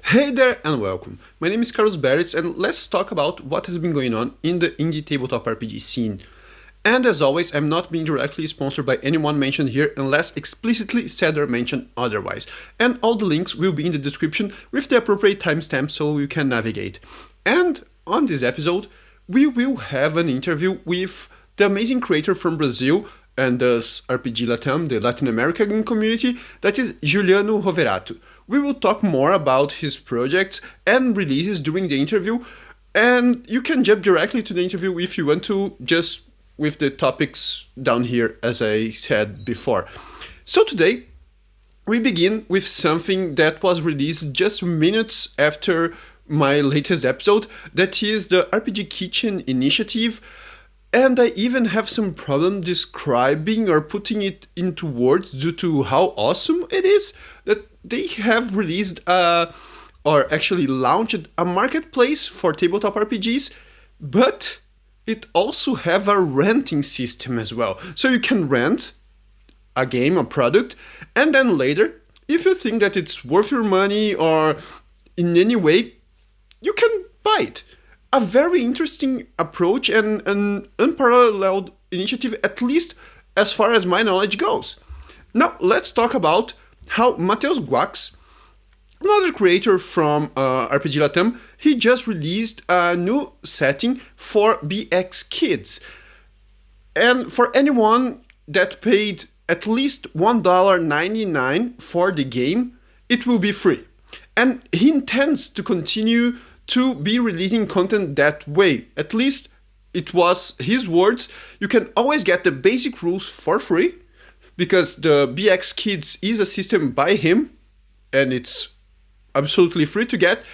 Hey there and welcome. My name is Carlos Beretz and let's talk about what has been going on in the indie tabletop RPG scene. And as always, I'm not being directly sponsored by anyone mentioned here unless explicitly said or mentioned otherwise. And all the links will be in the description with the appropriate timestamp so you can navigate. And on this episode, we will have an interview with the amazing creator from Brazil and thus RPGLATAM, the Latin American community, that is Giuliano Roverato. We will talk more about his projects and releases during the interview, and you can jump directly to the interview if you want to, just with the topics down here, as I said before. So today, we begin with something that was released just minutes after my latest episode, that is the RPG Kitchen initiative, and I even have some problem describing or putting it into words due to how awesome it is that they have released or actually launched a marketplace for tabletop RPGs, but it also have a renting system as well. So you can rent a game, a product, and then later, if you think that it's worth your money or in any way, you can buy it. A very interesting approach and an unparalleled initiative, at least as far as my knowledge goes. Now, let's talk about how Matheus Guax, another creator from RPGLATAM, he just released a new setting for BxKids. And for anyone that paid at least $1.99 for the game, it will be free. And he intends to continue to be releasing content that way. At least it was his words. You can always get the basic rules for free because the BxKids is a system by him and it's absolutely free to get.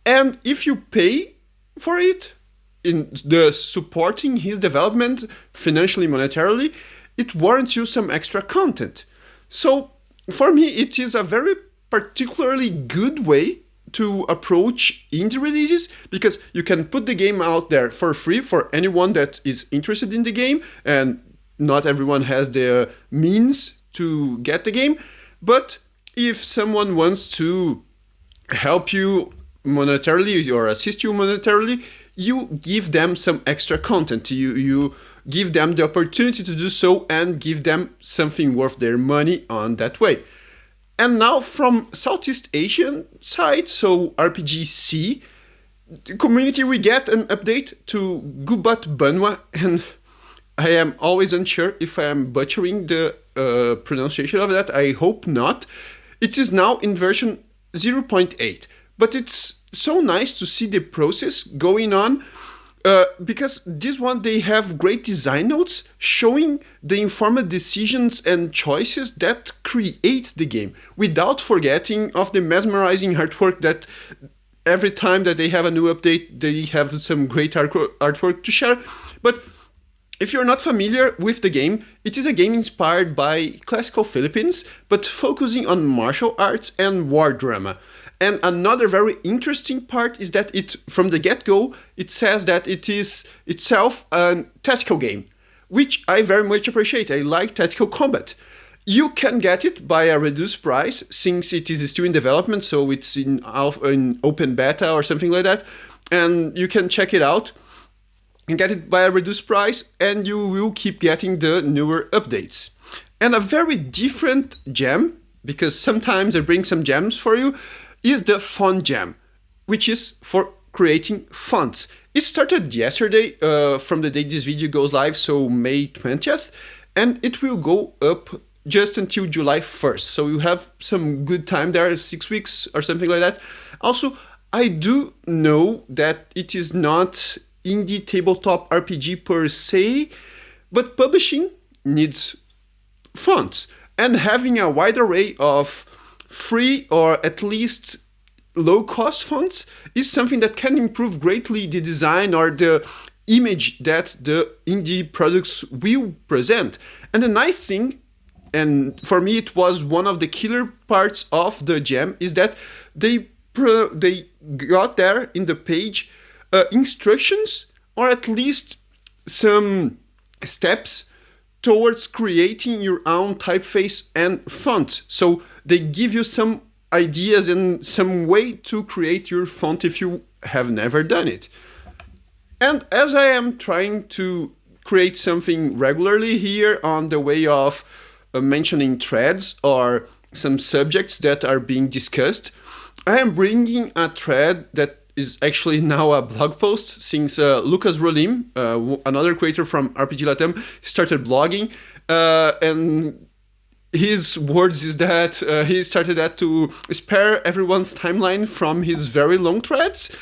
And if you pay for it in the supporting his development financially, monetarily, it warrants you some extra content. So for me, it is a very particularly good way to approach indie releases because you can put the game out there for free for anyone that is interested in the game, and not everyone has the means to get the game. But if someone wants to help you monetarily or assist you monetarily, you give them some extra content. You give them the opportunity to do so and give them something worth their money on that way. And now from Southeast Asian side, so RPGSEA, the community, we get an update to Gubat Banwa, and I am always unsure if I am butchering the pronunciation of that. I hope not. It is now in version 0.8, but it's so nice to see the process going on. Because this one, they have great design notes showing the informed decisions and choices that create the game, without forgetting of the mesmerizing artwork that every time that they have a new update, they have some great artwork to share. But if you're not familiar with the game, it is a game inspired by classical Philippines, but focusing on martial arts and war drama. And another very interesting part is that it, from the get-go, it says that it is itself a tactical game, which I very much appreciate. I like tactical combat. You can get it by a reduced price since it is still in development, so it's in open beta or something like that. And you can check it out and get it by a reduced price, and you will keep getting the newer updates. And a very different jam, because sometimes I bring some jams for you, is the FontsJam, which is for creating fonts. It started yesterday from the day this video goes live, so May 20th, and it will go up just until July 1st. So you have some good time there, 6 weeks or something like that. Also, I do know that it is not indie tabletop RPG per se, but publishing needs fonts. And having a wide array of free or at least low-cost fonts is something that can improve greatly the design or the image that the indie products will present. And the nice thing, and for me it was one of the killer parts of the jam, is that they got there in the page instructions or at least some steps towards creating your own typeface and font. So they give you some ideas and some way to create your font if you have never done it. And as I am trying to create something regularly here on the way of mentioning threads or some subjects that are being discussed, I am bringing a thread that is actually now a blog post since Lucas Rolim, another creator from RPGLATAM, started blogging. And his words is that he started that to spare everyone's timeline from his very long threads.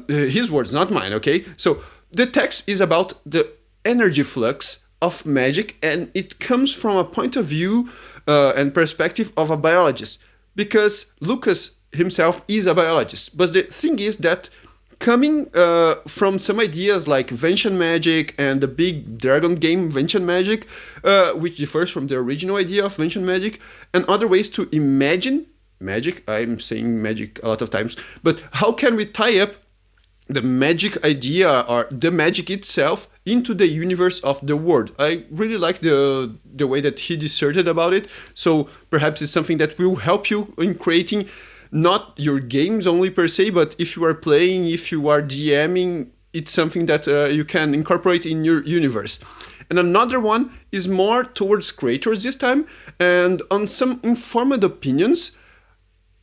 His words, not mine, okay? So the text is about the energy flux of magic, and it comes from a point of view and perspective of a biologist, because Lucas himself is a biologist. But the thing is that coming from some ideas like Vention Magic and the big dragon game Vention Magic, which differs from the original idea of Vention Magic, and other ways to imagine magic. I'm saying magic a lot of times, but how can we tie up the magic idea or the magic itself into the universe of the world? I really like the way that he disserted about it, so perhaps it's something that will help you in creating not your games only per se, but if you are playing, if you are DMing, it's something that you can incorporate in your universe. And another one is more towards creators this time, and on some informed opinions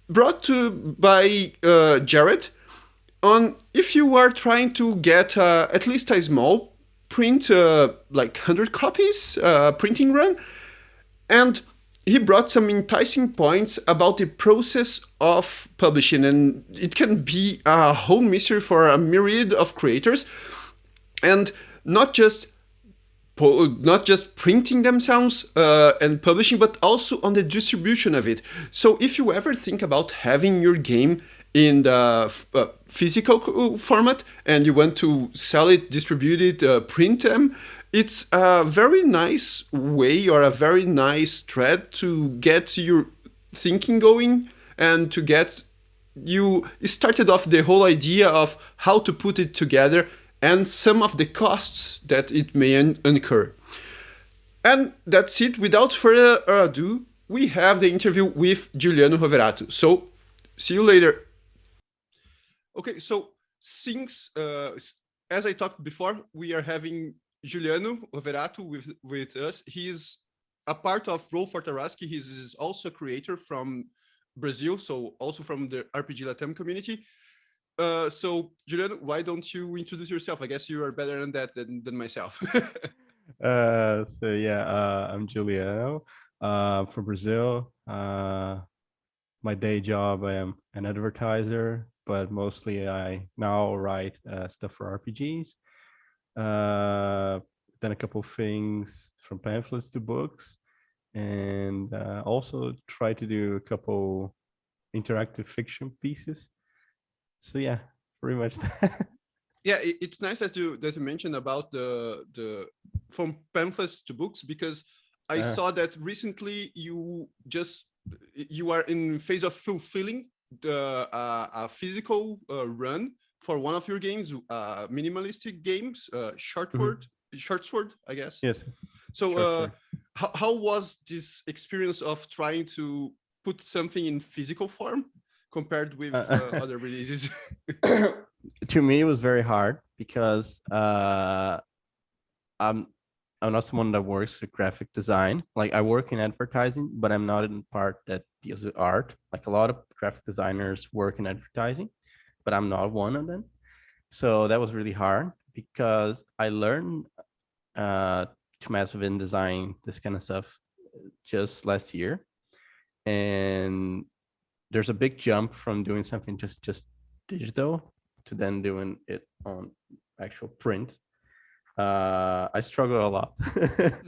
brought to by Jared on if you are trying to get at least a small print, like 100 copies printing run, and he brought some enticing points about the process of publishing, and it can be a whole mystery for a myriad of creators, and not just printing themselves and publishing, but also on the distribution of it. So if you ever think about having your game in the physical format and you want to sell it, distribute it, print them, it's a very nice way or a very nice thread to get your thinking going and to get you started off the whole idea of how to put it together and some of the costs that it may incur. And that's it. Without further ado, we have the interview with Giuliano Roverato. So, see you later. Okay, so since, as I talked before, we are having Giuliano Roverato with us. He's a part of Roll for Tarrasque. He's also a creator from Brazil, so also from the RPGLATAM community. So Giuliano, why don't you introduce yourself? I guess you are better than that than myself. I'm Giuliano from Brazil. My day job, I am an advertiser, but mostly I now write stuff for RPGs. Done a couple things from pamphlets to books, and also try to do a couple interactive fiction pieces. So yeah, pretty much that. Yeah, it's nice that you mentioned about the from pamphlets to books, because I saw that recently you are in phase of fulfilling a physical run for one of your games, minimalistic games, short sword, I guess. Yes. So how was this experience of trying to put something in physical form compared with other releases? To me, it was very hard because I'm not someone that works with graphic design. Like, I work in advertising, but I'm not in part that deals with art. Like, a lot of graphic designers work in advertising, but I'm not one of them. So that was really hard because I learned to mess with InDesign, this kind of stuff, just last year. And there's a big jump from doing something just digital to then doing it on actual print. I struggle a lot.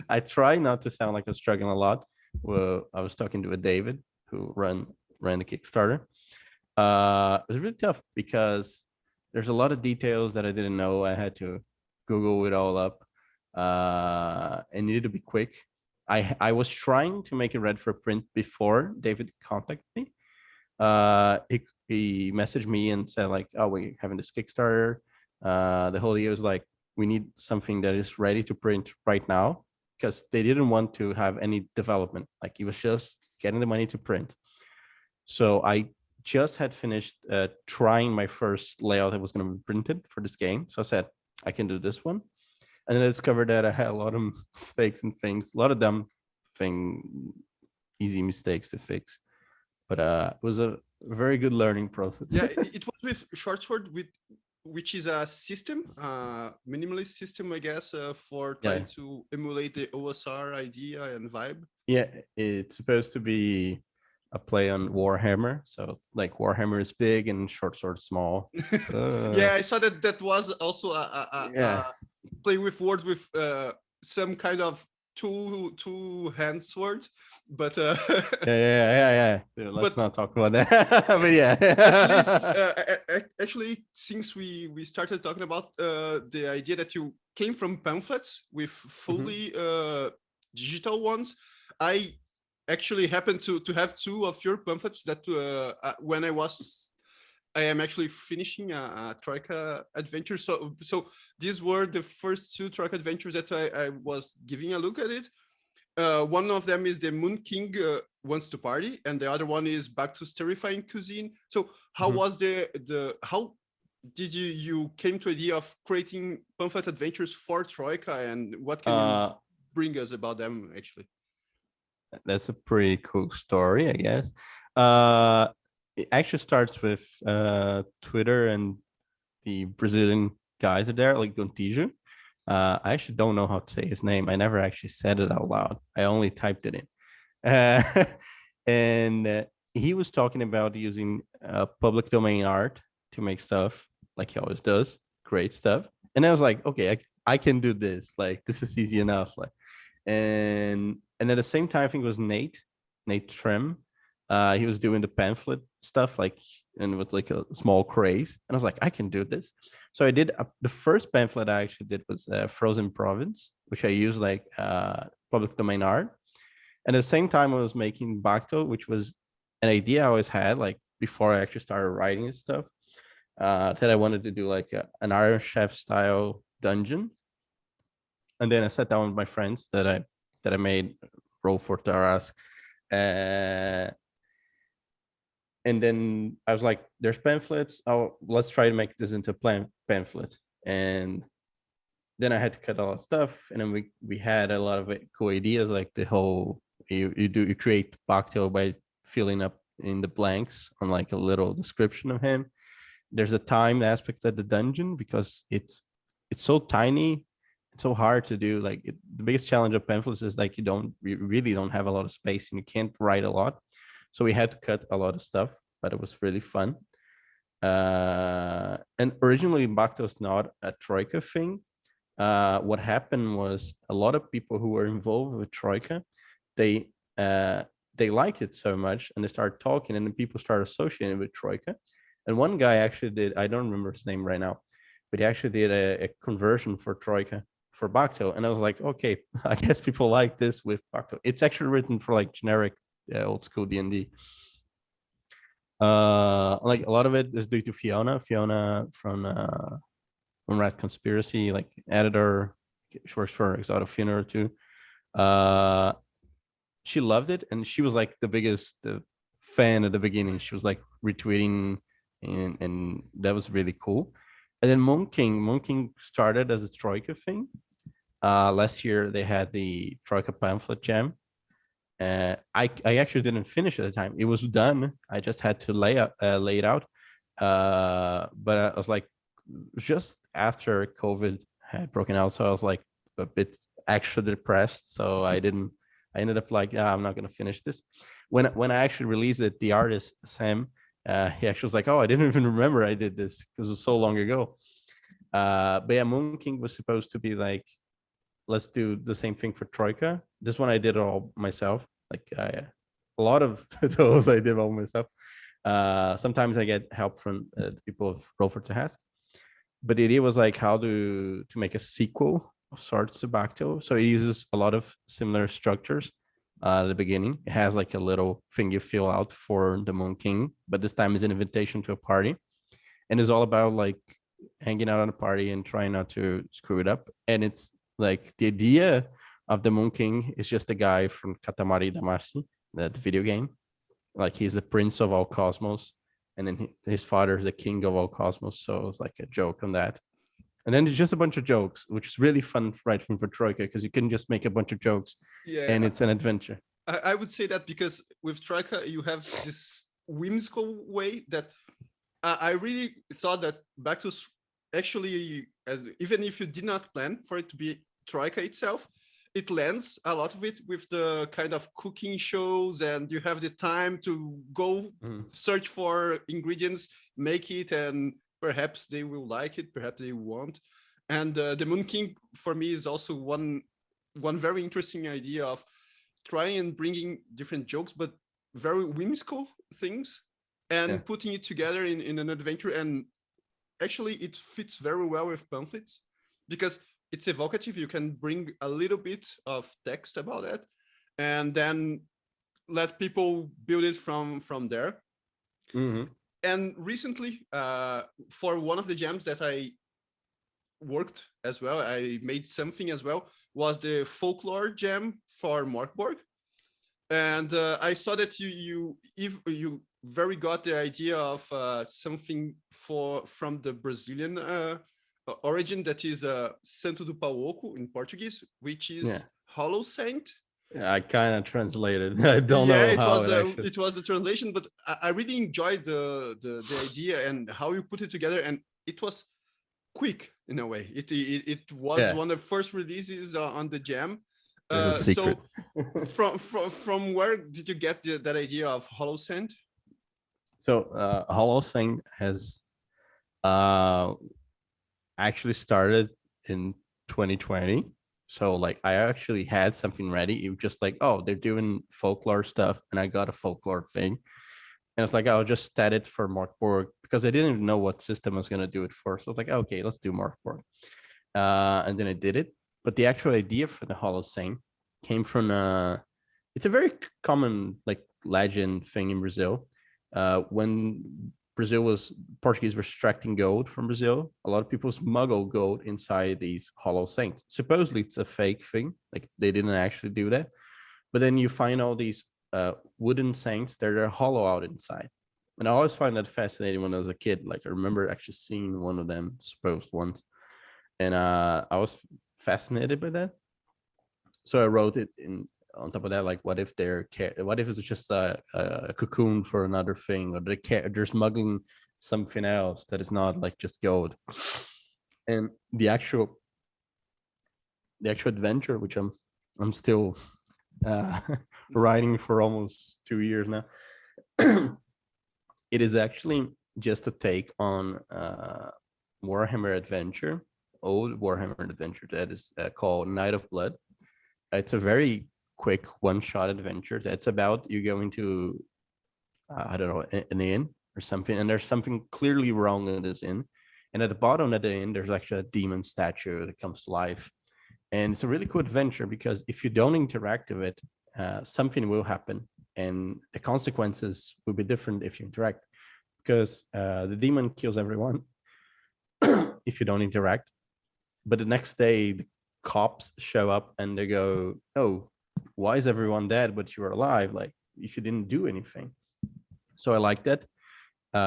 I try not to sound like I'm struggling a lot. Well, I was talking to a David who ran the Kickstarter. It was really tough because there's a lot of details that I didn't know. I had to Google it all up. It needed to be quick. I was trying to make it ready for print before David contacted me. He messaged me and said, like, oh, we're having this Kickstarter. The whole idea was like, we need something that is ready to print right now, because they didn't want to have any development. Like, it was just getting the money to print. So I just had finished trying my first layout that was going to be printed for this game. So I said, I can do this one. And then I discovered that I had a lot of mistakes and things, a lot of dumb easy mistakes to fix. But it was a very good learning process. Yeah, it was with ShortSword, which is a system, minimalist system, I guess, for trying to emulate the OSR idea and vibe. Yeah, it's supposed to be a play on Warhammer. So it's like Warhammer is big and ShortSword small. Yeah, I saw that was also a play with words with some kind of two-hand swords, but yeah. Let's not talk about that. But yeah, at least actually, since we started talking about the idea that you came from pamphlets with fully digital ones, I actually happened to have two of your pamphlets that when I am actually finishing a Troika adventure. So these were the first two Troika adventures that I was giving a look at it. One of them is the Moon King Wants to Party, and the other one is Back to Terrifying Cuisine. So how was how did you came to the idea of creating pamphlet adventures for Troika, and what can you bring us about them actually? That's a pretty cool story, I guess. It actually starts with Twitter and the Brazilian guys are there, like Gontijo. I actually don't know how to say his name. I never actually said it out loud. I only typed it in. And he was talking about using public domain art to make stuff like he always does, great stuff. And I was like, okay, I can do this. Like, this is easy enough. Like, and at the same time, I think it was Nate Trim. He was doing the pamphlet stuff, like, and with like a small craze. And I was like, I can do this. So I did the first pamphlet I actually did was Frozen Province, which I used like public domain art. And at the same time, I was making Bacto, which was an idea I always had, like before I actually started writing and stuff, that I wanted to do like an Iron Chef style dungeon. And then I sat down with my friends that I made Roll for Taras. And then I was like, there's pamphlets. Oh, let's try to make this into a pamphlet. And then I had to cut all that stuff. And then we had a lot of cool ideas, like the whole, you create Bacto by filling up in the blanks on like a little description of him. There's a time aspect of the dungeon because it's so tiny. It's so hard to do. Like the biggest challenge of pamphlets is like you really don't have a lot of space and you can't write a lot. So we had to cut a lot of stuff, but it was really fun. And originally Bacto was not a Troika thing. What happened was a lot of people who were involved with Troika, they liked it so much and they started talking and then people started associating with Troika. And one guy actually did, I don't remember his name right now, but he actually did a conversion for Troika for Bacto. And I was like, okay, I guess people like this with Bacto. It's actually written for like generic old school D&D. Like a lot of it is due to Fiona from Rat Conspiracy, like editor. She works for Exotic Funeral too. She loved it and she was like the biggest fan at the beginning. She was like retweeting and that was really cool. And then Moon King started as a Troika thing. Last year they had the Troika pamphlet jam. I actually didn't finish at the time. It was done. I just had to lay it out. But I was like, just after COVID had broken out, so I was like a bit extra depressed. So I ended up like, I'm not gonna finish this. When I actually released it, the artist Sam, he actually was like, oh, I didn't even remember I did this because it was so long ago. But yeah, Moon King was supposed to be like, let's do the same thing for Troika. This one I did it all myself. Like a lot of those I did all myself. Sometimes I get help from the people of Roll for Task. But the idea was like how to make a sequel of sorts to Bacto. So it uses a lot of similar structures at the beginning. It has like a little thing you fill out for the Moon King, but this time is an invitation to a party. And it's all about like hanging out on a party and trying not to screw it up. And it's like the idea of the Moon King is just a guy from Katamari Damacy, the video game. like he's the prince of all cosmos, and then his father is the king of all cosmos. So it's like a joke on that. And then there's just a bunch of jokes, which is really fun writing for Troika because you can just make a bunch of jokes, and Yeah, it's an adventure. I would say that because with Troika you have this whimsical way that I really thought that Bactus actually, even if you did not plan for it to be Troika itself, it lends a lot of it with the kind of cooking shows, and you have the time to go search for ingredients, make it, and perhaps they will like it, perhaps they won't. And the Moon King for me is also one very interesting idea of trying and bringing different jokes, but very whimsical things, and Yeah. putting it together in an adventure. And actually it fits very well with pamphlets because it's evocative. You can bring a little bit of text about it and then let people build it from there. And recently, for one of the jams that I worked as well, I made something as well, was the folklore jam for Morkborg. And I saw that you very got the idea of something from the Brazilian origin, that is Santo do Pauoco in Portuguese, which is Hollow Saint. Yeah, I kind of translated. I don't Yeah, know how it actually. it was a translation, but I really enjoyed the idea and how you put it together, and it was quick in a way. It was one of the first releases on the jam. There's a secret. So from where did you get that idea of Hollow Saint? So Hollow Saint has actually started in 2020. So like I actually had something ready. It was just like, oh, they're doing folklore stuff, and I got a folklore thing. And it's like, I'll just stat it for Morkborg because I didn't even know what system I was gonna do it for. So I was like, okay, let's do Morkborg. And then I did it. But the actual idea for the Hollow Saint came from it's a very common like legend thing in Brazil. When Portuguese were extracting gold from Brazil, a lot of people smuggle gold inside these Hollow Saints. Supposedly it's a fake thing, like they didn't actually do that. But then you find all these wooden saints that are hollow out inside. And I always find that fascinating when I was a kid. Like I remember actually seeing one of them supposed once. And I was fascinated by that. So I wrote it in on top of that, like what if it's just a cocoon for another thing, or they're smuggling something else that is not like just gold. And the actual adventure, which I'm still writing for almost 2 years now, it is actually just a take on Warhammer Adventure, old Warhammer Adventure that is called Night of Blood. It's a very quick one-shot adventure that's about you going to I don't know, an inn or something, and there's something clearly wrong in this inn, and at the bottom of the inn there's actually a demon statue that comes to life. And it's a really cool adventure because if you don't interact with it, something will happen, and the consequences will be different if you interact, because the demon kills everyone if you don't interact. But the next day the cops show up and they go, oh, why is everyone dead but you're alive, like if you didn't do anything. So I like that.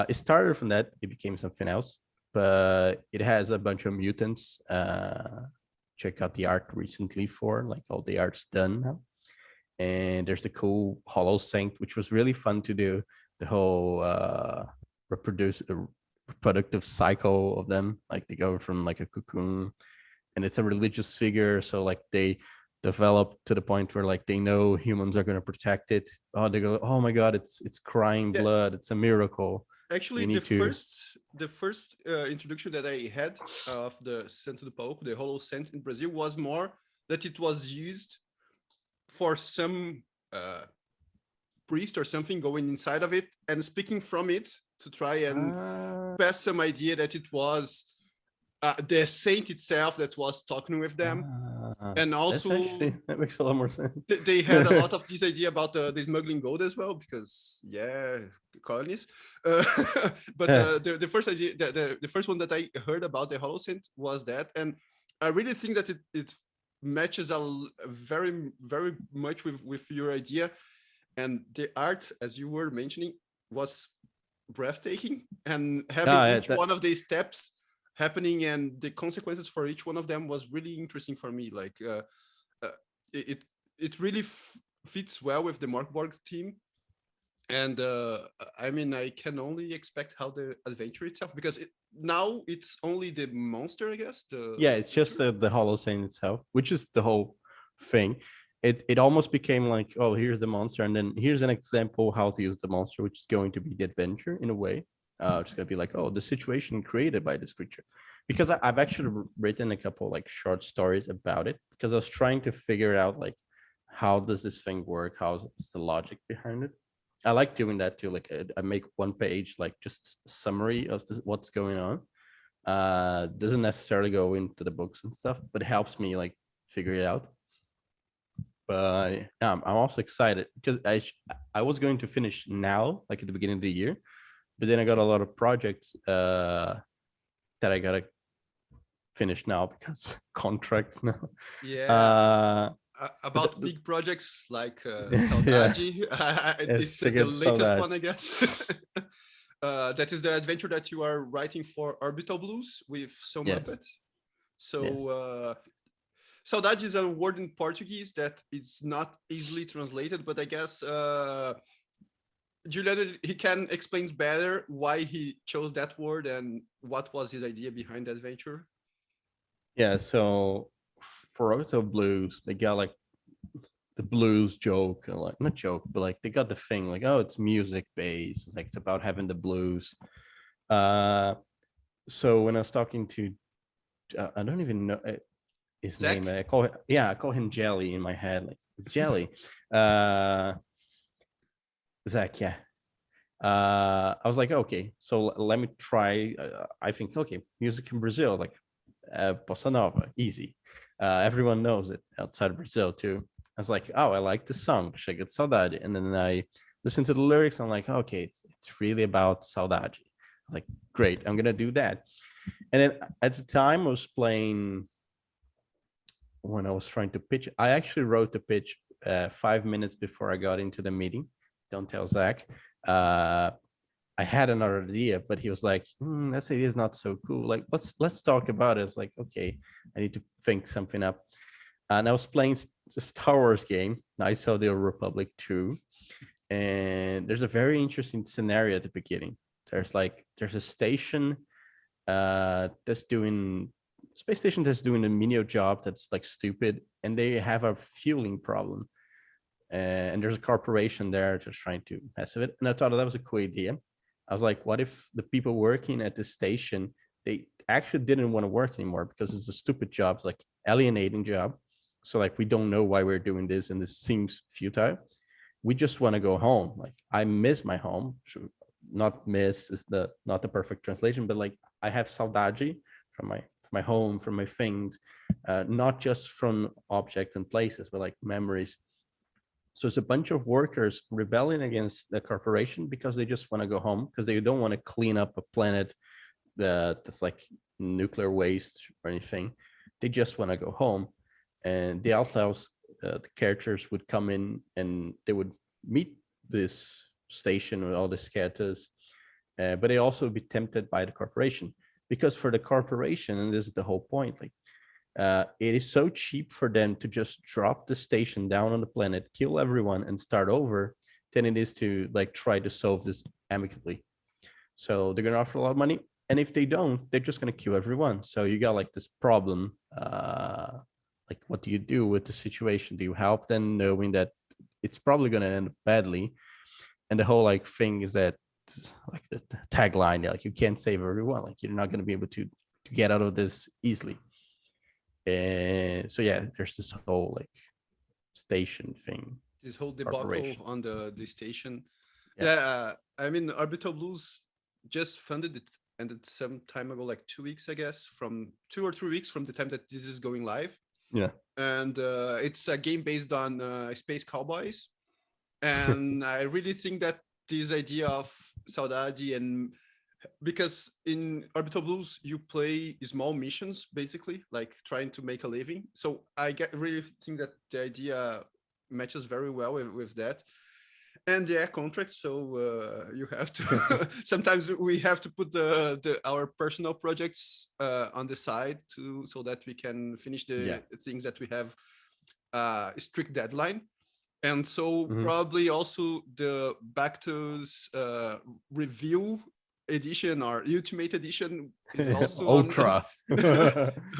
It started from that, it became something else, but it has a bunch of mutants. Check out the art recently for like all the art's done now. And there's the cool Hollow Saint, which was really fun to do, the whole reproductive cycle of them, like they go from like a cocoon, and it's a religious figure, so like they develop to the point where like they know humans are going to protect it. Oh, they go, oh my god, it's crying blood, it's a miracle. Actually, the first introduction that I had of the Santo do Pauco, the Hollow Saint in Brazil, was more that it was used for some priest or something going inside of it and speaking from it to try and pass some idea that it was the saint itself that was talking with them. And also that makes a lot more sense. They had a lot of this idea about the smuggling gold as well, because colonies. But the first idea, the first one that I heard about the Hollow Saint was that, and I really think that it matches very very much with your idea. and the art, as you were mentioning, was breathtaking, and having Yeah, each one of these steps happening and the consequences for each one of them was really interesting for me. Like uh, it it really fits well with the Markborg team. And I mean, I can only expect how the adventure itself, because now it's only the monster, I guess, yeah, the it's just creature. the Holocene itself, which is the whole thing. It almost became like, oh, here's the monster, and then here's an example how to use the monster, which is going to be the adventure in a way. It's gonna be like, oh, the situation created by this creature, because I've actually written a couple like short stories about it, because I was trying to figure out like how does this thing work, how's the logic behind it. I like doing that too. Like I make one page like just summary of what's going on. Doesn't necessarily go into the books and stuff, but it helps me like figure it out. But yeah, I'm also excited because I was going to finish now, like at the beginning of the year, but then I got a lot of projects that I gotta finish now because contracts now. Yeah. Uh, but About big projects like yeah, Saudade, it's the cheguei de latest one, I saudades. guess. That is the adventure that you are writing for Orbital Blues with some Yes, Muppet. So yes. Saudade is a word in Portuguese that is not easily translated, but I guess Giuliano, he can explains better why he chose that word and what was his idea behind the adventure. Yeah, so for Auto Blues, they got like the blues joke, or like not joke, but like they got the thing like, oh, it's music based. It's like it's about having the blues. Uh, so when I was talking to, I don't even know his name. Zach? I call him Jelly in my head. Like it's Jelly. Uh, Zach, yeah. I was like, okay, so let me try. I think, okay, music in Brazil, like bossa nova, easy. Everyone knows it outside of Brazil too. I was like, oh, I like the song, Chega de Saudade. And then I listened to the lyrics. I'm like, okay, it's really about saudade. I was like, great, I'm gonna do that. And then at the time I was playing, when I was trying to pitch, I actually wrote the pitch 5 minutes before I got into the meeting. Don't tell Zach. Uh, I had another idea, but he was like, "That idea is not so cool. Like, let's talk about it." It's like, okay, I need to think something up. And I was playing the Star Wars game. I saw the Republic 2, and there's a very interesting scenario at the beginning. There's a station that's doing space station that's doing a menial job that's like stupid, and they have a fueling problem. And there's a corporation there just trying to mess with it. And I thought that was a cool idea. I was like, what if the people working at the station, they actually didn't want to work anymore because it's a stupid job, it's like alienating job. So like we don't know why we're doing this and this seems futile. We just want to go home. Like I miss my home. Not miss is the not the perfect translation, but like I have saudade from my home, from my things, not just from objects and places, but like memories. So it's a bunch of workers rebelling against the corporation because they just want to go home because they don't want to clean up a planet that's like nuclear waste or anything. They just want to go home. And the outlaws, the characters would come in and they would meet this station with all the scatters, but they also would be tempted by the corporation because for the corporation, and this is the whole point, like it is so cheap for them to just drop the station down on the planet, kill everyone, and start over than it is to like try to solve this amicably. So they're gonna offer a lot of money, and if they don't, they're just gonna kill everyone. So you got like this problem. Like, what do you do with the situation? Do you help them, knowing that it's probably gonna end badly? And the whole like thing is that like the tagline, like you can't save everyone. Like you're not gonna be able to get out of this easily. And so yeah, there's this whole like station thing, This whole debacle corporation. on the station. Yeah. Yeah, I mean, Orbital Blues just funded it, ended some time ago, like 2 weeks, I guess, from 2 or 3 weeks from the time that this is going live. Yeah. And it's a game based on space cowboys. And I really think that this idea of saudade, and because in Orbital Blues you play small missions basically, like trying to make a living. So I really think that the idea matches very well with that. And yeah, contracts. So you have to. Sometimes we have to put our personal projects on the side so that we can finish Yeah. the things that we have strict deadline. And so Mhm. probably also the Bacto's review edition or ultimate edition is also on Ultra.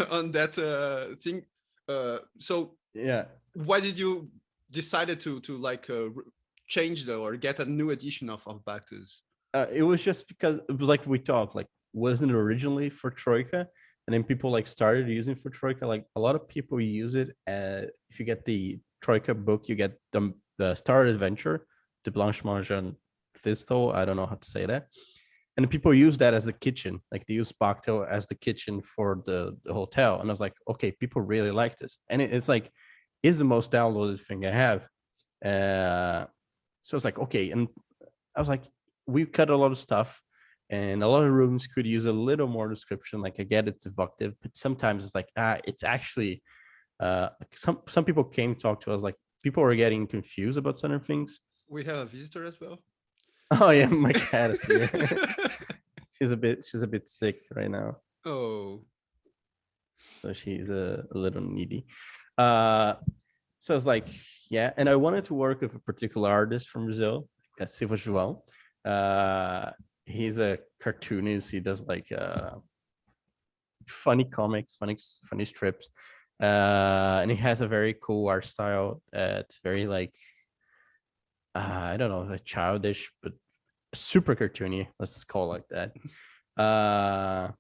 on that thing. So Yeah. why did you decided to like change or get a new edition of Bactus? It was just because it was like we talked, like wasn't originally for Troika, and then people like started using for Troika. Like a lot of people use it. If you get the Troika book, you get the Star Adventure, the Blanche-Mange and Thistle. I don't know how to say that. And people use that as the kitchen, like they use Bacto as the kitchen for the hotel. And I was like, okay, people really like this, and it's like, is the most downloaded thing I have. So it's like, okay, and I was like, we cut a lot of stuff, and a lot of rooms could use a little more description. Like I get it's evocative, but sometimes it's like it's actually some people came to talk to us, like people were getting confused about certain things. We have a visitor as well. Oh yeah, my cat is here. she's a bit sick right now, Oh, so she's a little needy. Uh, so I was like, yeah, and I wanted to work with a particular artist from Brazil, Silva João. Uh, he's a cartoonist. He does like funny comics, funny strips, and he has a very cool art style. It's very like I don't know, like childish, but super cartoony. Let's call it like that.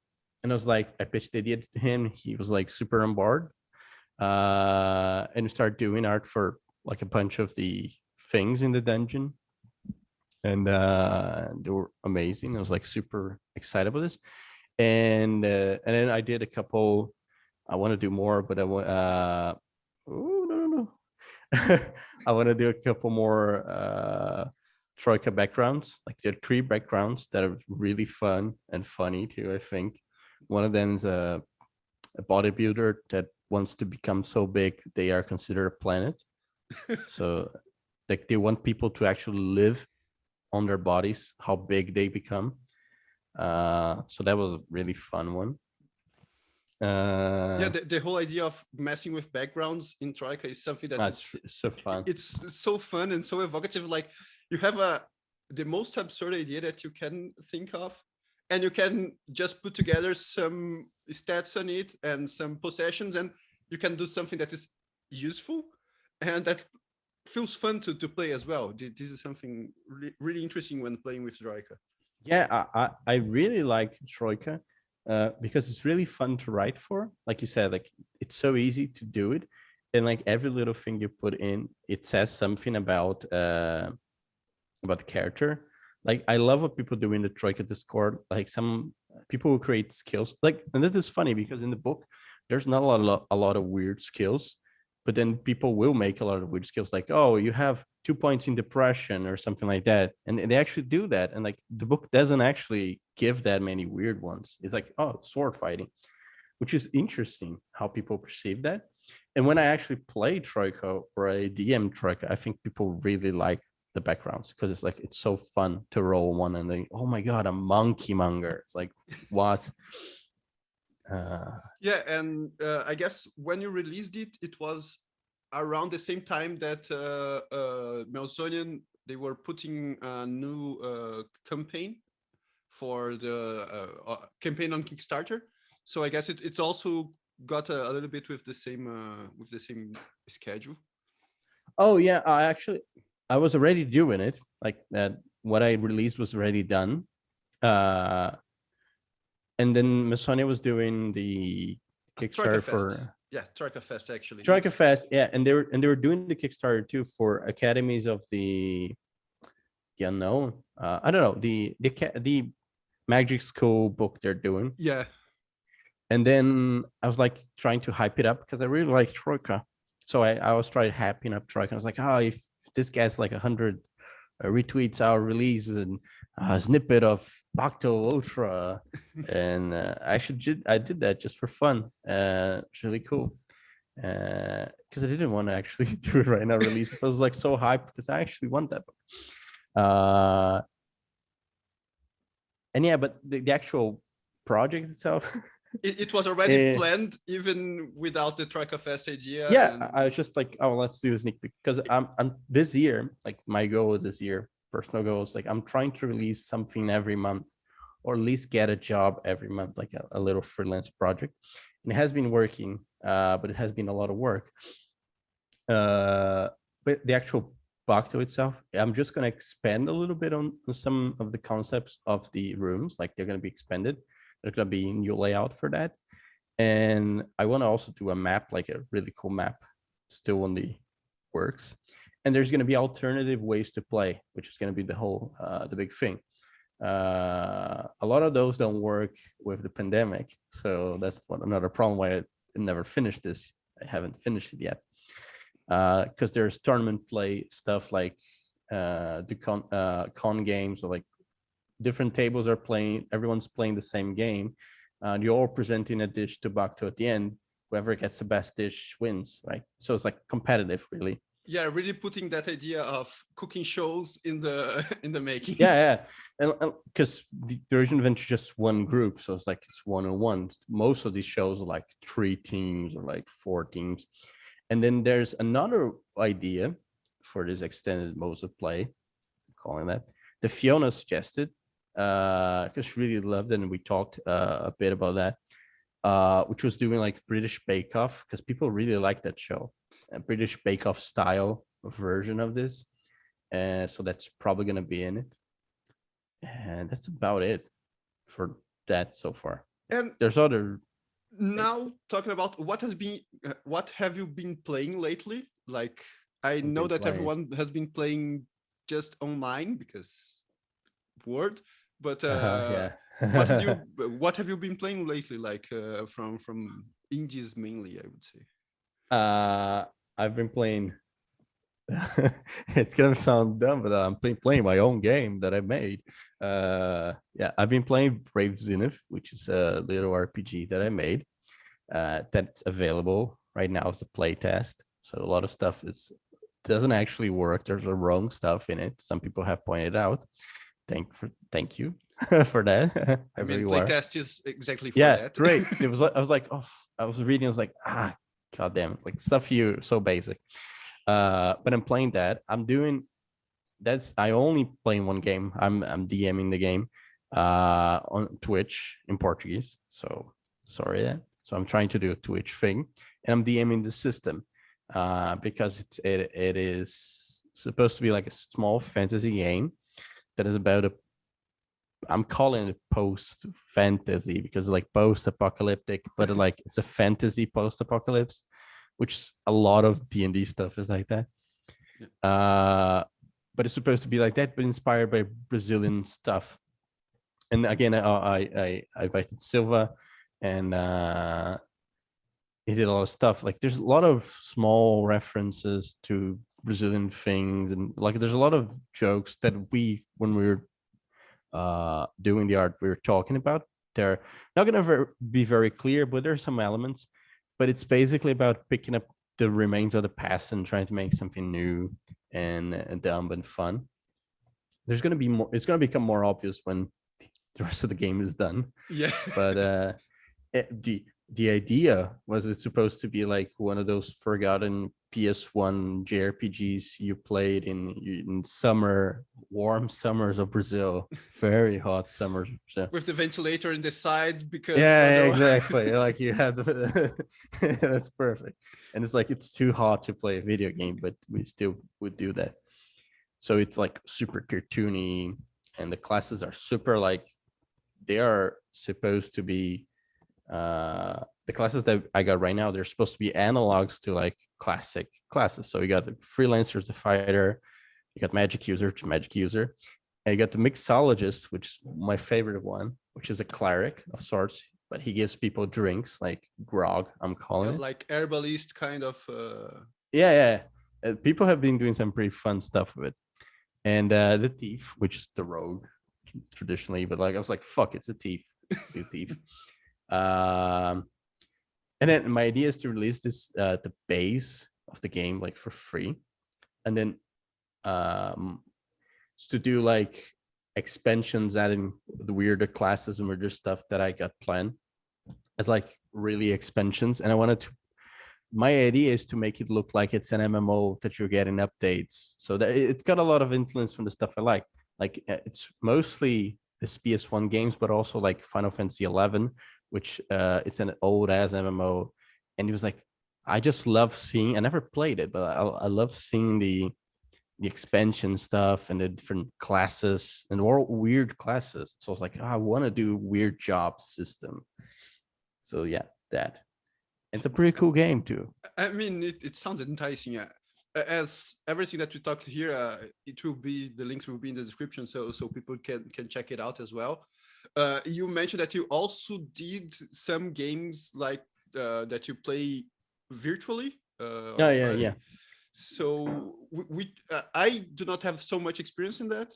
And I was like, I pitched the idea to him. He was like super on board, and we started doing art for like a bunch of the things in the dungeon, and they were amazing. I was like super excited about this, and then I did a couple. I want to do more, but I want. Oh no. I want to do a couple more Troika backgrounds. Like there are 3 backgrounds that are really fun and funny too. I think one of them is a bodybuilder that wants to become so big they are considered a planet. So like they want people to actually live on their bodies, how big they become. So that was a really fun one. yeah, the whole idea of messing with backgrounds in Troika is something that That's so fun. It's so fun and so evocative. Like you have the most absurd idea that you can think of, and you can just put together some stats on it and some possessions, and you can do something that is useful and that feels fun to play as well. This is something really interesting when playing with Troika. Yeah, I really like Troika because it's really fun to write for. Like you said, like it's so easy to do it, and like every little thing you put in, it says something about the character. Like I love what people do in the Troika Discord. Like some people who create skills. Like, and this is funny because in the book, there's not a lot of weird skills, but then people will make a lot of weird skills. Like, oh, you have 2 points in depression or something like that, and they actually do that. And like the book doesn't actually give that many weird ones. It's like, oh, sword fighting, which is interesting how people perceive that. And when I actually play Troika or a DM Troika, I think people really like the backgrounds because it's like it's so fun to roll one and they, oh my god, a monkey monger. It's like what? Yeah, and I guess when you released it, it was around the same time that Melsonian they were putting a new campaign for the campaign on Kickstarter. So I guess it also got a little bit with the same schedule. Oh yeah, I was already doing it. Like that, what I released was already done. Uh, and then Masonic was doing the Troika Kickstarter Fest. for Yeah, Troika Fest actually. Troika Fest. Yeah, and they were doing the Kickstarter too for Academies of the Unknown. I don't know the Magic School book they're doing. Yeah. And then I was like trying to hype it up because I really like Troika. So I was trying hyping up Troika. I was like, oh, if this gets like 100 retweets, I'll release a snippet of Bacto Ultra. And I did that just for fun. It's really cool. because I didn't want to actually do it right now, release it. But I was like so hyped because I actually want that book. And yeah, but the actual project itself, It was already planned even without the Trackafest idea. Yeah, and... I was just like, oh, let's do a sneak peek because I'm this year, like my goal this year, personal goal is like I'm trying to release something every month, or at least get a job every month, like a little freelance project. And it has been working, but it has been a lot of work. But the actual Bacto itself, I'm just going to expand a little bit on some of the concepts of the rooms. Like they're going to be expanded. There's going to be a new layout for that. And I want to also do a map, like a really cool map, still on the works. And there's going to be alternative ways to play, which is going to be the whole, the big thing. A lot of those don't work with the pandemic. So that's another problem why I never finished this. I haven't finished it yet. Because there's tournament play stuff like the con games, or like different tables are playing, everyone's playing the same game. You're all presenting a dish to Bacto at the end. Whoever gets the best dish wins, right? So it's like competitive, really. Yeah, really putting that idea of cooking shows in the making. Yeah, and because the original event is just one group, so it's like it's 1-on-1. Most of these shows are like 3 teams or like 4 teams. And then there's another idea for this extended modes of play, calling that, the Fiona suggested, because she really loved it, and we talked a bit about that, which was doing like British Bake Off, because people really like that show, a British Bake Off style version of this. And so that's probably going to be in it. And that's about it for that so far. And there's other now talking about what have you been playing lately? Like, I know that everyone has been playing just online because Word, but yeah. what have you been playing lately? Like from indies mainly, I would say. I've been playing. It's gonna sound dumb, but I'm playing my own game that I made. Yeah, I've been playing Brave Zenith, which is a little RPG that I made. That's available right now as a play test. So a lot of stuff doesn't actually work. There's a wrong stuff in it. Some people have pointed out. Thank you for that. I mean, playtest is exactly for that. Great. I was like, oh, I was reading. I was like, god damn it, like stuff here so basic. But I'm playing that. I only playing one game. I'm DMing the game on Twitch in Portuguese. So sorry that. So I'm trying to do a Twitch thing, and I'm DMing the system because it is supposed to be like a small fantasy game that is about I'm calling it post fantasy because like post apocalyptic, but like it's a fantasy post apocalypse, which a lot of D&D stuff is like that. Yeah. But it's supposed to be like that, but inspired by Brazilian stuff. And again, I invited Silva, and he did a lot of stuff. Like there's a lot of small references to Brazilian things, and like there's a lot of jokes that when we were doing the art we were talking about, they're not going to be very clear, but there's some elements. But it's basically about picking up the remains of the past and trying to make something new and dumb and fun. There's going to be more. It's going to become more obvious when the rest of the game is done. Yeah. But the idea was it's supposed to be like one of those forgotten PS1 JRPGs you played in summer, warm summers of Brazil, very hot summers. With the ventilator in the side, because exactly. Like you have that's perfect. And it's like it's too hot to play a video game, but we still would do that. So it's like super cartoony, and the classes are super like they are supposed to be the classes that I got right now, they're supposed to be analogs to like classic classes. So you got the freelancer, the fighter, you got magic user, and you got the mixologist, which is my favorite one, which is a cleric of sorts, but he gives people drinks like grog, I'm calling it. Like herbalist kind of. People have been doing some pretty fun stuff with it. And the thief, which is the rogue traditionally, but like I was like, fuck, it's a thief. It's a thief. And then my idea is to release this the base of the game like for free, and then to do like expansions, adding the weirder classes and weirder stuff that I got planned as like really expansions. And I wanted to, my idea is to make it look like it's an MMO that you're getting updates. So that it's got a lot of influence from the stuff I like. Like it's mostly this PS1 games, but also like Final Fantasy 11, which it's an old ass MMO. And it was like, I just love seeing, I never played it, but I love seeing the expansion stuff and the different classes and all weird classes. So I was like, oh, I want to do weird job system. So yeah, that. It's a pretty cool game too. I mean, it sounds enticing. As everything that we talked here, it will be, the links will be in the description, so people can check it out as well. You mentioned that you also did some games like that you play virtually. Yeah. So I do not have so much experience in that,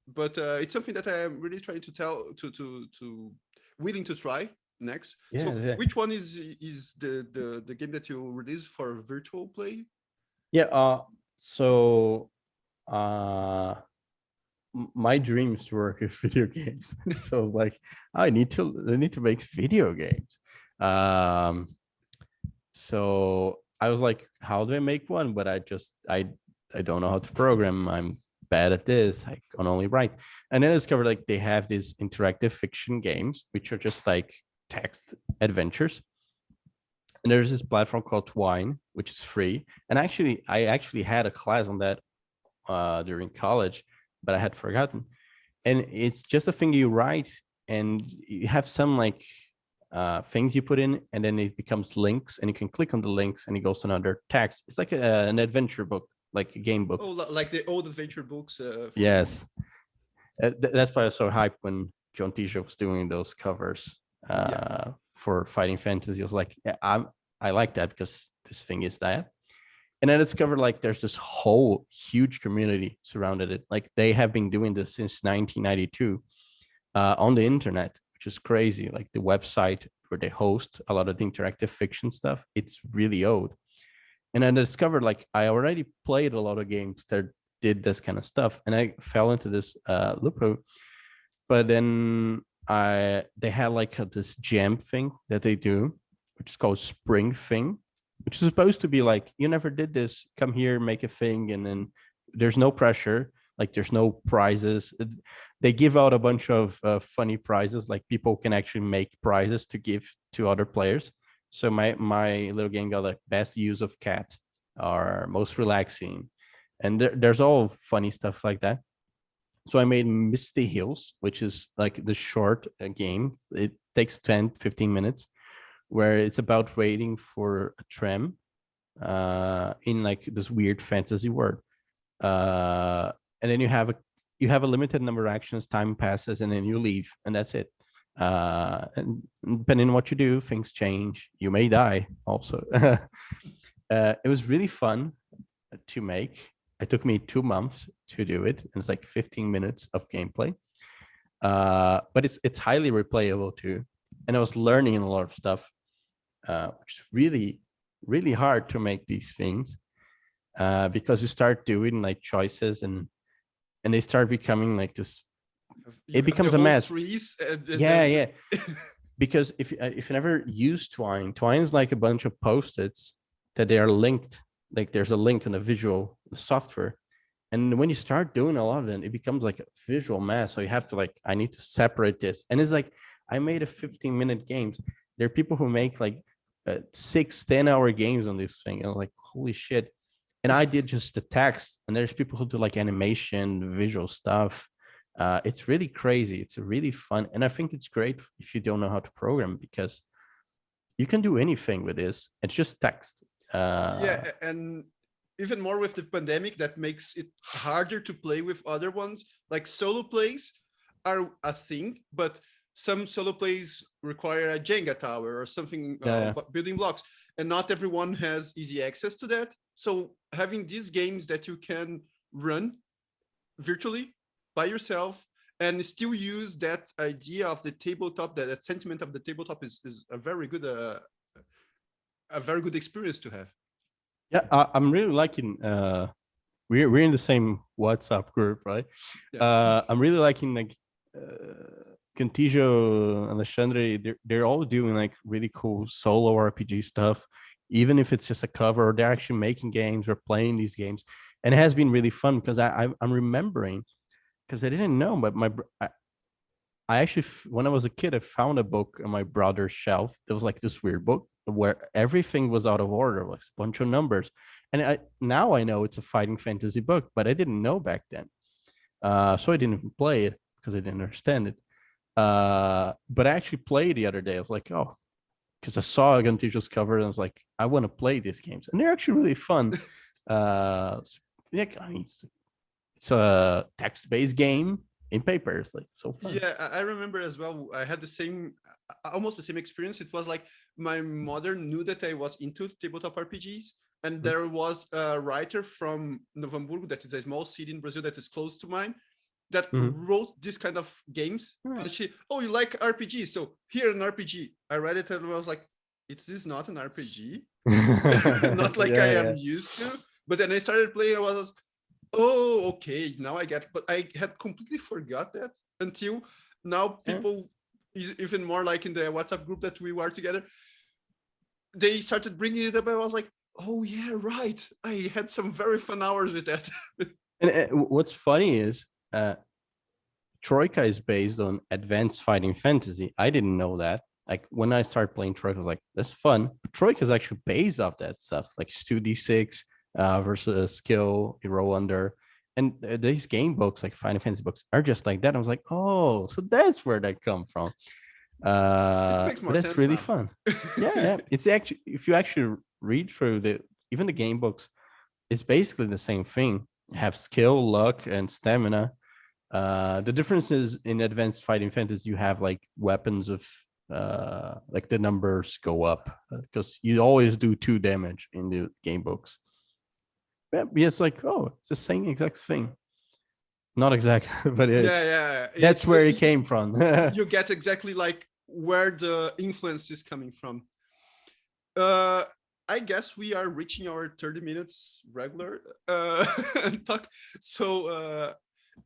but it's something that I am really trying to willing to try next. Yeah, So yeah. which one is the game that you release for virtual play? Yeah. So my dreams to work with video games. So I was like, I need to make video games. So I was like, how do I make one? But I don't know how to program. I'm bad at this. I can only write. And then I discovered like they have these interactive fiction games, which are just like text adventures. And there's this platform called Twine, which is free. And I actually had a class on that during college, but I had forgotten. And it's just a thing you write, and you have some like things you put in, and then it becomes links, and you can click on the links, and it goes to another text. It's like an adventure book, like a game book. Oh, like the old adventure books. Yes, that's why I was so hyped when John Tisha was doing those covers for Fighting Fantasy. I was like, yeah, I like that because this thing is that. And I discovered like there's this whole huge community surrounded it. Like they have been doing this since 1992 on the internet, which is crazy. Like the website where they host a lot of the interactive fiction stuff, it's really old. And I discovered like I already played a lot of games that did this kind of stuff, and I fell into this loophole. But then they had like this jam thing that they do, which is called Spring Thing, which is supposed to be like, you never did this, come here, make a thing, and then there's no pressure, like there's no prizes. They give out a bunch of funny prizes, like people can actually make prizes to give to other players. So my little game got like best use of cat or most relaxing, and there's all funny stuff like that. So I made Misty Hills, which is like the short game. It takes 10-15 minutes, where it's about waiting for a tram in like this weird fantasy world. And then you have a limited number of actions, time passes, and then you leave, and that's it. And depending on what you do, things change. You may die also. It was really fun to make. It took me 2 months to do it, and it's like 15 minutes of gameplay. But it's highly replayable too. And I was learning a lot of stuff, which is really, really hard to make these things because you start doing like choices and they start becoming like this. It becomes a mess. Yeah. Because if you never use Twine is like a bunch of post-its that they are linked. Like there's a link in the visual software, and when you start doing a lot of them, it becomes like a visual mess. So you have to like, I need to separate this, and it's like I made a 15-minute games. There are people who make like 6-10 hour games on this thing, and I'm like, holy shit. And I did just the text, and there's people who do like animation, visual stuff. It's really crazy. It's really fun, and I think it's great if you don't know how to program, because you can do anything with this. It's just text. Yeah, and even more with the pandemic, that makes it harder to play with other ones. Like solo plays are a thing, but some solo plays require a Jenga tower or something, building blocks, and not everyone has easy access to that. So having these games that you can run virtually by yourself and still use that idea of the tabletop, that sentiment of the tabletop is a very good a very good experience to have. Yeah, I'm really liking. We're in the same WhatsApp group, right? Yeah. I'm really liking like Contigio, Alexandre. They're all doing like really cool solo RPG stuff, even if it's just a cover. Or they're actually making games or playing these games, and it has been really fun because I'm remembering because I didn't know, but I actually, when I was a kid, I found a book on my brother's shelf. There was like this weird book where everything was out of order, like a bunch of numbers. And now I know it's a fighting fantasy book, but I didn't know back then. So I didn't even play it because I didn't understand it. But I actually played the other day. I was like, oh, because I saw Guntijo's cover and I was like, I want to play these games. And they're actually really fun. Yeah, I mean, it's a text-based game in paper. It's like so fun. Yeah, I remember as well. I had the same, almost the same experience. It was like my mother knew that I was into tabletop RPGs, and there was a writer from Novo Hamburgo, that is a small city in Brazil that is close to mine, that wrote this kind of games. And she, oh, you like RPGs? So here an RPG. I read it and I was like, it is not an RPG, not like I am used to. But then I started playing. I was, oh, okay, now I get. But I had completely forgot that until now. People, even more like in the WhatsApp group that we were together, they started bringing it up. I was like, oh yeah, right. I had some very fun hours with that. And what's funny is Troika is based on advanced fighting fantasy. I didn't know that. Like when I started playing Troika, I was like, that's fun. But Troika is actually based off that stuff, like 2d6 versus skill, you roll under. And these game books, like Final Fantasy books, are just like that. I was like, oh, so that's where that come from. It makes more but that's sense really now. fun. Yeah. It's actually, if you actually read through even the game books, it's basically the same thing. You have skill, luck, and stamina. The difference is in advanced fighting fantasy, you have like weapons of like the numbers go up because you always do 2 damage in the game books. Yeah, it's like, oh, it's the same exact thing. Not exact, but that's where it came from. You get exactly like where the influence is coming from. I guess we are reaching our 30 minutes regular talk. So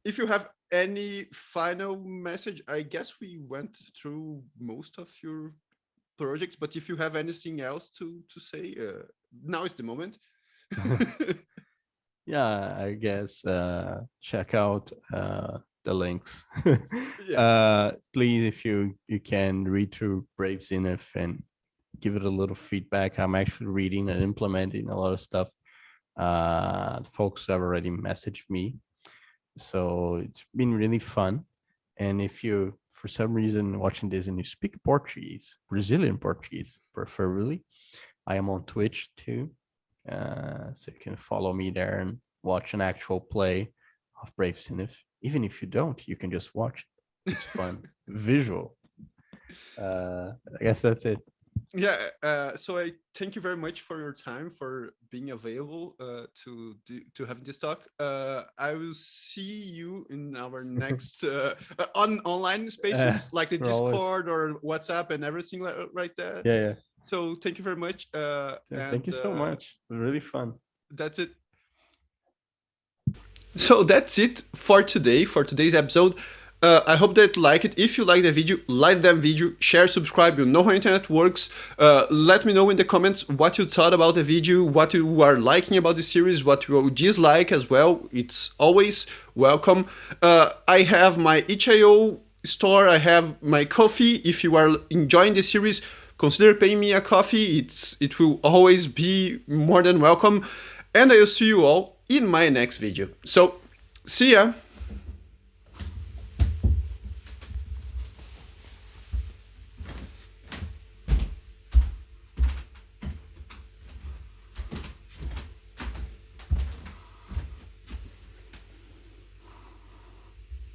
if you have any final message, I guess we went through most of your projects, but if you have anything else to say, now is the moment. Yeah, I guess check out the links. Please, if you can read through Brave Zenith and give it a little feedback. I'm actually reading and implementing a lot of stuff. Folks have already messaged me, so it's been really fun. And if you, for some reason, watching this and you speak Portuguese, Brazilian Portuguese preferably, I am on Twitch too. So you can follow me there and watch an actual play of Brave Zenith. Even if you don't, you can just watch it. It's fun. Visual. I guess that's it. Yeah, so I thank you very much for your time, for being available to have this talk. I will see you in our next on online spaces like the Discord or WhatsApp and everything right there. Yeah. So thank you very much. Thank you so much. It was really fun. That's it. So that's it for today, for today's episode. I hope that you like it. If you like the video, like that video, share, subscribe. You know how internet works. Let me know in the comments what you thought about the video, what you are liking about the series, what you dislike as well. It's always welcome. I have my itch.io store. I have my coffee. If you are enjoying the series, consider paying me a coffee. It will always be more than welcome. And I will see you all in my next video. So, see ya!